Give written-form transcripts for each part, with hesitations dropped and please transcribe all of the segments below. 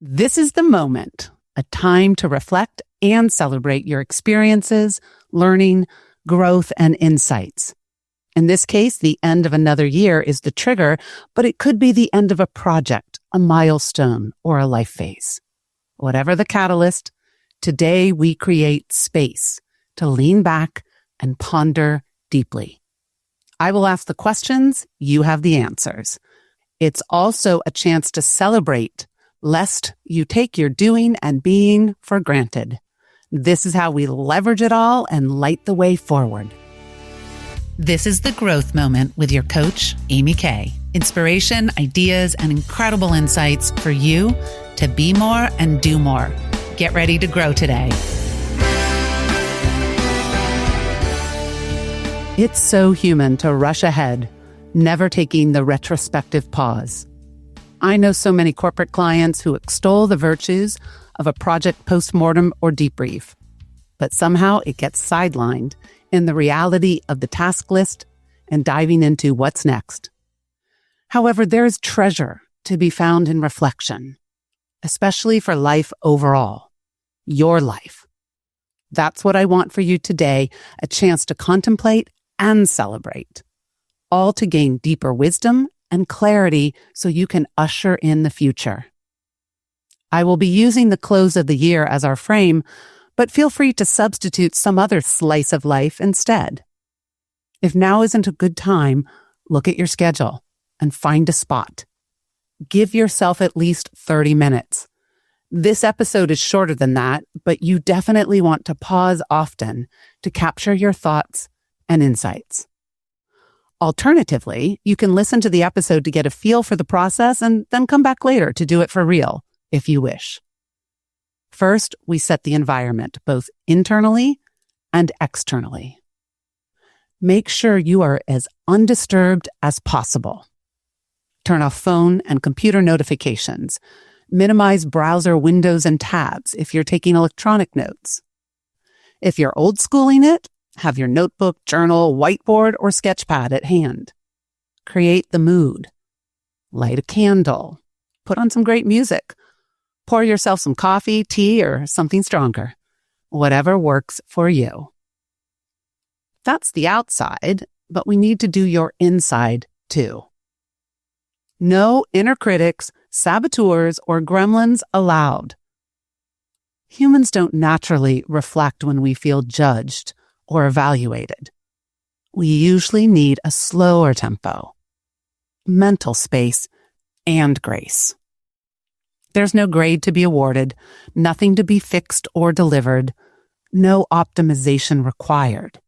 This is the moment, a time to reflect and celebrate your experiences, learning, growth, and insights. In this case, the end of another year is the trigger, but it could be the end of a project, a milestone, or a life phase. Whatever the catalyst, today we create space to lean back and ponder deeply. I will ask the questions, you have the answers. It's also a chance to celebrate, lest you take your doing and being for granted. This is how we leverage it all and light the way forward. This is The Growth Moment with your coach, Amy Kay. Inspiration, ideas, and incredible insights for you to be more and do more. Get ready to grow today. It's so human to rush ahead, never taking the retrospective pause. I know so many corporate clients who extol the virtues of a project postmortem or debrief, but somehow it gets sidelined in the reality of the task list and diving into what's next. However, there is treasure to be found in reflection, especially for life overall, your life. That's what I want for you today, a chance to contemplate and celebrate, all to gain deeper wisdom and clarity so you can usher in the future. I will be using the close of the year as our frame, but feel free to substitute some other slice of life instead. If now isn't a good time, look at your schedule and find a spot. Give yourself at least 30 minutes. This episode is shorter than that, but you definitely want to pause often to capture your thoughts and insights. Alternatively, you can listen to the episode to get a feel for the process and then come back later to do it for real, if you wish. First, we set the environment, both internally and externally. Make sure you are as undisturbed as possible. Turn off phone and computer notifications. Minimize browser windows and tabs if you're taking electronic notes. If you're old schooling it, have your notebook, journal, whiteboard, or sketchpad at hand. Create the mood. Light a candle. Put on some great music. Pour yourself some coffee, tea, or something stronger. Whatever works for you. That's the outside, but we need to do your inside too. No inner critics, saboteurs, or gremlins allowed. Humans don't naturally reflect when we feel judged or evaluated. We usually need a slower tempo, mental space, and grace. There's no grade to be awarded, nothing to be fixed or delivered, no optimization required.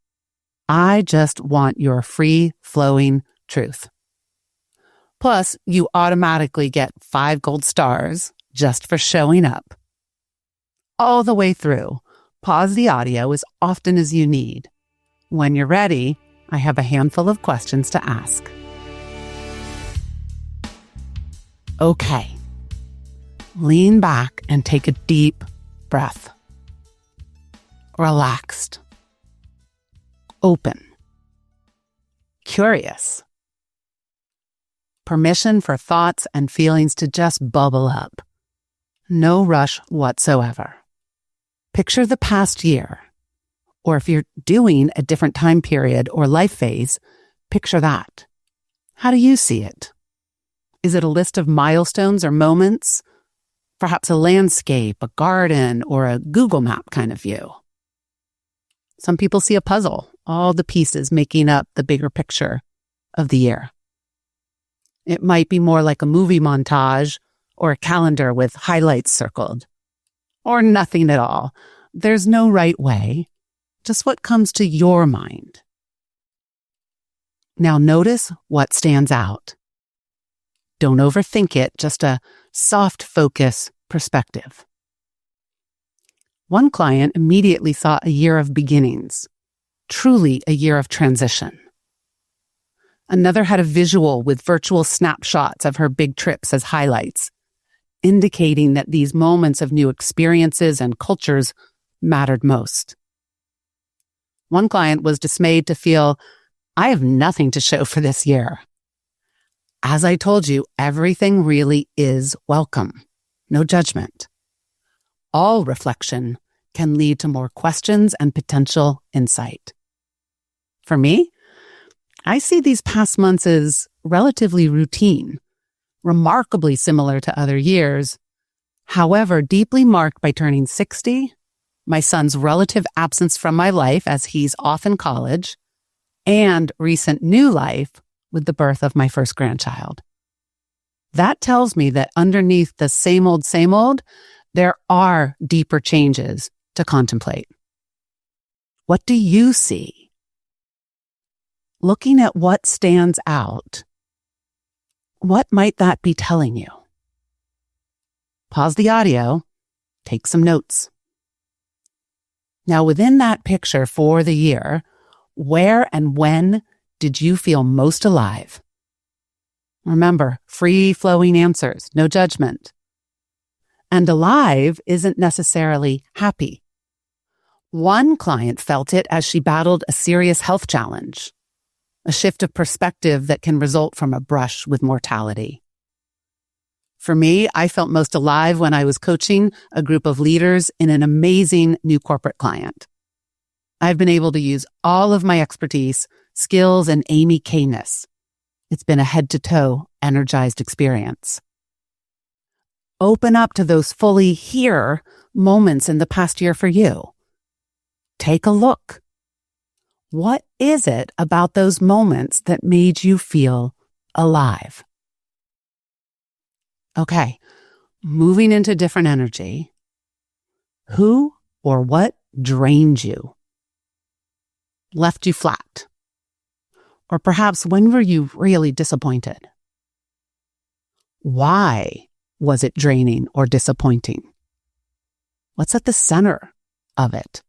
I just want your free-flowing truth. Plus, you automatically get 5 gold stars just for showing up. All the way through, pause the audio as often as you need. When you're ready, I have a handful of questions to ask. Okay. Lean back and take a deep breath. Relaxed. Open. Curious. Permission for thoughts and feelings to just bubble up. No rush whatsoever. Picture the past year, or if you're doing a different time period or life phase, picture that. How do you see it? Is it a list of milestones or moments? Perhaps a landscape, a garden, or a Google map kind of view. Some people see a puzzle, all the pieces making up the bigger picture of the year. It might be more like a movie montage or a calendar with highlights circled. Or nothing at all. There's no right way, just what comes to your mind. Now notice what stands out. Don't overthink it, just a soft focus perspective. One client immediately saw a year of beginnings, truly a year of transition. Another had a visual with virtual snapshots of her big trips as highlights, indicating that these moments of new experiences and cultures mattered most. One client was dismayed to feel, I have nothing to show for this year. As I told you, everything really is welcome. no judgment. All reflection can lead to more questions and potential insight. For me, I see these past months as relatively routine, remarkably similar to other years, however deeply marked by turning 60, my son's relative absence from my life as he's off in college, and recent new life with the birth of my first grandchild. That tells me that underneath the same old, there are deeper changes to contemplate. What do you see? Looking at what stands out, what might that be telling you? Pause the audio, take some notes. Now, within that picture for the year, where and when did you feel most alive? Remember, free-flowing answers, no judgment. And alive isn't necessarily happy. One client felt it as she battled a serious health challenge, a shift of perspective that can result from a brush with mortality. For me, I felt most alive when I was coaching a group of leaders in an amazing new corporate client. I've been able to use all of my expertise, skills, and Amy K-ness. It's been a head-to-toe energized experience. Open up to those fully here moments in the past year for you. Take a look. What is it about those moments that made you feel alive? Okay, moving into different energy. Who or what drained you? Left you flat? Or perhaps when were you really disappointed? Why was it draining or disappointing? What's at the center of it?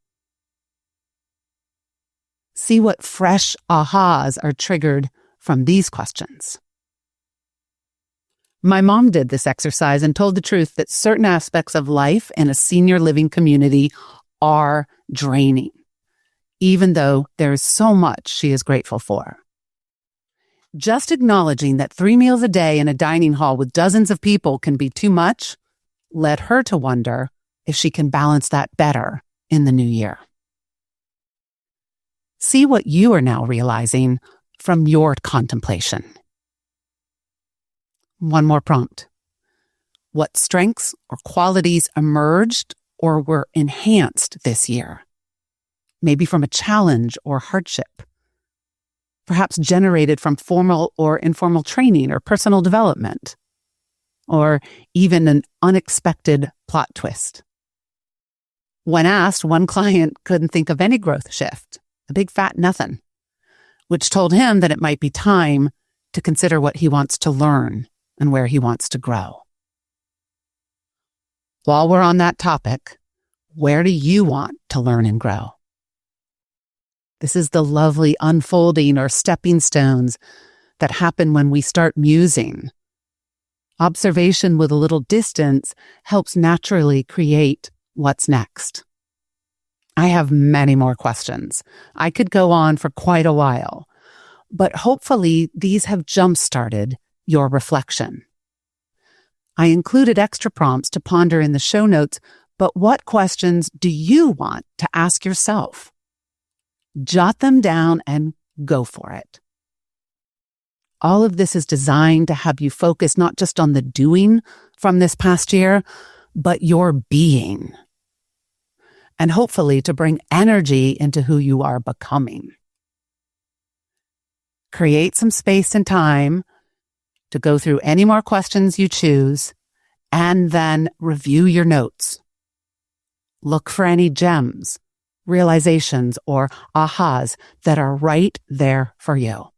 See what fresh ahas are triggered from these questions. My mom did this exercise and told the truth that certain aspects of life in a senior living community are draining, even though there is so much she is grateful for. Just acknowledging that 3 meals a day in a dining hall with dozens of people can be too much led her to wonder if she can balance that better in the new year. See what you are now realizing from your contemplation. One more prompt. What strengths or qualities emerged or were enhanced this year? Maybe from a challenge or hardship. Perhaps generated from formal or informal training or personal development. Or even an unexpected plot twist. When asked, one client couldn't think of any growth shift, a big fat nothing, which told him that it might be time to consider what he wants to learn and where he wants to grow. While we're on that topic, where do you want to learn and grow? This is the lovely unfolding or stepping stones that happen when we start musing. Observation with a little distance helps naturally create what's next. I have many more questions. I could go on for quite a while, but hopefully these have jump-started your reflection. I included extra prompts to ponder in the show notes, but what questions do you want to ask yourself? Jot them down and go for it. All of this is designed to have you focus not just on the doing from this past year, but your being. And hopefully to bring energy into who you are becoming. Create some space and time to go through any more questions you choose, and then review your notes. Look for any gems, realizations, or ahas that are right there for you.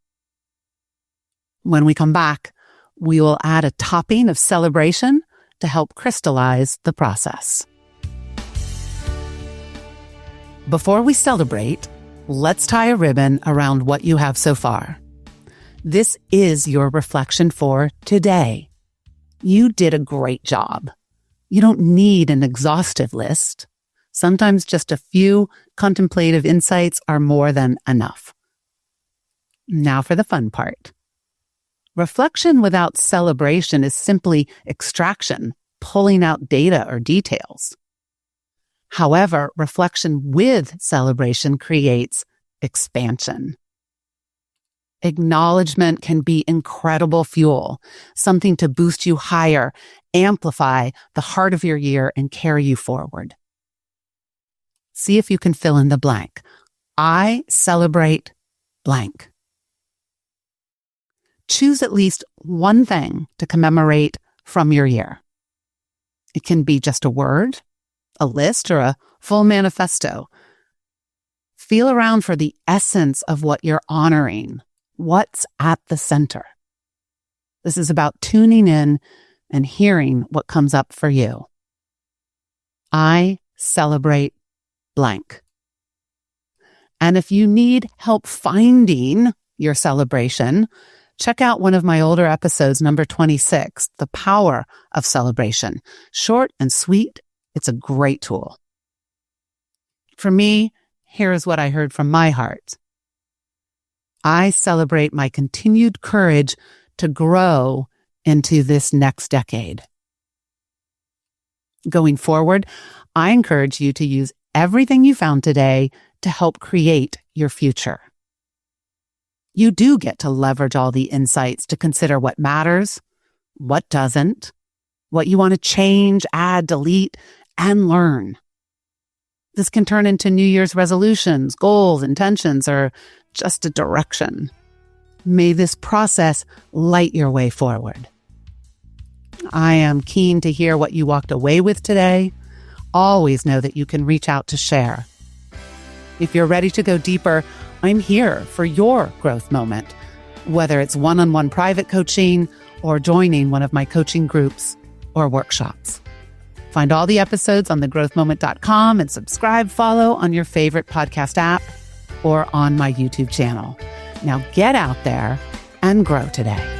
When we come back, we will add a topping of celebration to help crystallize the process. Before we celebrate, let's tie a ribbon around what you have so far. This is your reflection for today. You did a great job. You don't need an exhaustive list. Sometimes just a few contemplative insights are more than enough. Now for the fun part. Reflection without celebration is simply extraction pulling out data or details. However, reflection with celebration creates expansion. Acknowledgement can be incredible fuel, something to boost you higher, amplify the heart of your year, and carry you forward. See if you can fill in the blank. I celebrate blank. Choose at least one thing to commemorate from your year. It can be just a word, a list, or a full manifesto. Feel around for the essence of what you're honoring. What's at the center? This is about tuning in and hearing what comes up for you. I celebrate blank. And if you need help finding your celebration, check out one of my older episodes, number 26, The Power of Celebration. Short and sweet, it's a great tool. For me, here is what I heard from my heart. I celebrate my continued courage to grow into this next decade. Going forward, I encourage you to use everything you found today to help create your future. You do get to leverage all the insights to consider what matters, what doesn't, what you want to change, add, delete, and learn. This can turn into New Year's resolutions, goals, intentions, or just a direction. May this process light your way forward. I am keen to hear what you walked away with today. Always know that you can reach out to share. If you're ready to go deeper, I'm here for your growth moment, whether it's one-on-one private coaching or joining one of my coaching groups or workshops. Find all the episodes on thegrowthmoment.com and subscribe, follow on your favorite podcast app or on my YouTube channel. Now get out there and grow today.